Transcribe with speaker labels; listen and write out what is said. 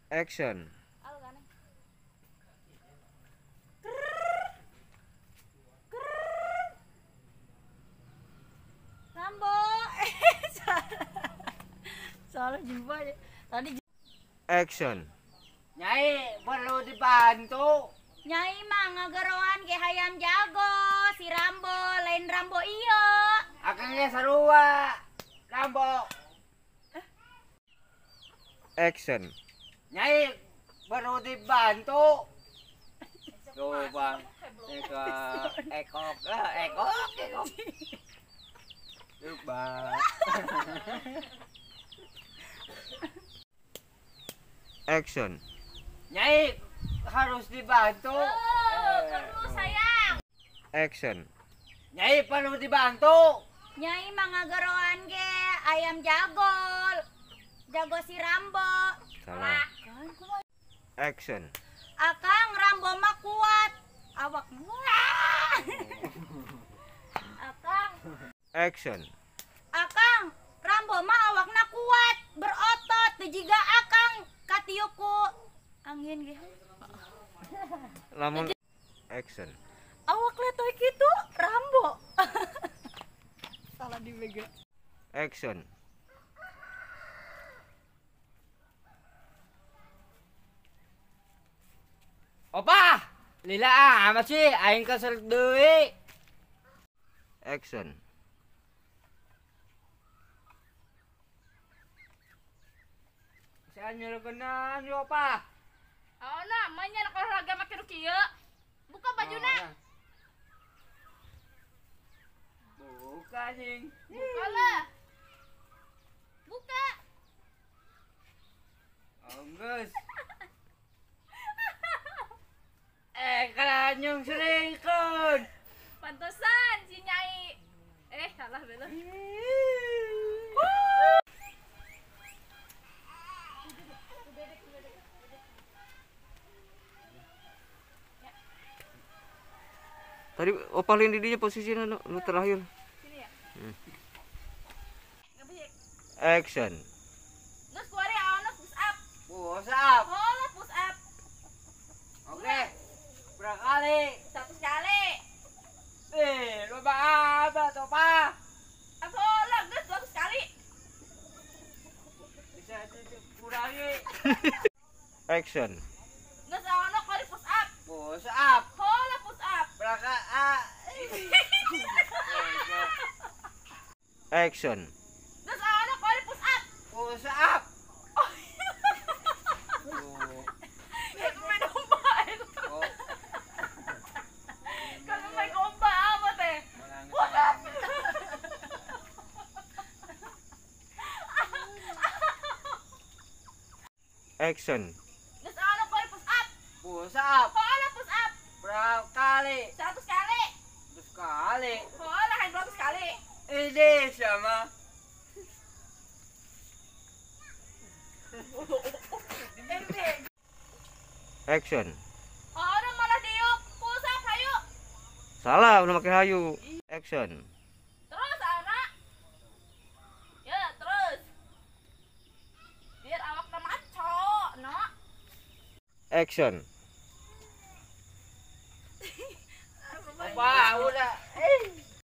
Speaker 1: Action.
Speaker 2: Rambo. Salah juga ya. Tadi
Speaker 1: Action.
Speaker 3: Nyai perlu dibantu.
Speaker 2: Nyai mah ngageroan ke hayam jago si Rambo lain Rambo iyo.
Speaker 3: Akhirnya sarua. Rambo.
Speaker 1: Action.
Speaker 3: Nyai perlu dibantu. Coba. Ekok. Coba.
Speaker 1: Action.
Speaker 3: Nyai harus dibantu.
Speaker 2: Perlu sayang.
Speaker 1: Action.
Speaker 3: Nyai perlu dibantu.
Speaker 2: Nyai mah ngageroan ke ayam jago. Jago si Rambo.
Speaker 1: Salah. Action.
Speaker 2: Akang Rambo mah kuat. Awak Akang.
Speaker 1: Action.
Speaker 2: Akang Rambo mah awakna kuat, berotot, jiga akang katiuku angin ge.
Speaker 1: Lamun action.
Speaker 2: Awak letoy kitu Rambo. Salah di mega.
Speaker 1: Action.
Speaker 3: Opa, lila amat sih, aing kesel deui.
Speaker 1: Action.
Speaker 3: Saya nyuruhkeun yo, Opa.
Speaker 2: Aona, mainnya anak olahraga make nu kieu. Buka bajuna.
Speaker 3: Buka anjing.
Speaker 2: Buka lah. Buka.
Speaker 3: Onggus. Kalanyong selingkun.
Speaker 2: Pantesan si Nyai. Salah belum.
Speaker 1: Tadi opalin didinya posisinya nu terakhir.
Speaker 2: Sini ya.
Speaker 1: Action.
Speaker 2: Terus kuari aona push up.
Speaker 3: Push up.
Speaker 2: Oh, push up.
Speaker 3: Oke. Berapa kali?
Speaker 2: 100 kali.
Speaker 3: Loba apa tuh, Pak?
Speaker 2: Apa olah geus 200 kali.
Speaker 3: Bisa kurangi.
Speaker 1: Action.
Speaker 2: Geus aona kuari push up.
Speaker 3: Push up.
Speaker 2: Hola push up.
Speaker 3: Berapa
Speaker 1: Action.
Speaker 2: Geus aona kuari push up.
Speaker 3: Push up.
Speaker 2: Itu main domba itu. Kalau main domba apa teh? Push up.
Speaker 1: Action.
Speaker 2: Geus aona kuari push up.
Speaker 3: Push up.
Speaker 2: Hola push up.
Speaker 3: Berapa kali?
Speaker 2: 100 kali.
Speaker 3: 100 kali.
Speaker 2: Hola 200 kali.
Speaker 3: Ini sama.
Speaker 1: Action.
Speaker 2: Aona malah diuk. Push up hayu.
Speaker 1: Salah, udah pakai hayu. Action.
Speaker 2: Terus aona. Ya, terus. Biar awak maco, no.
Speaker 1: Action.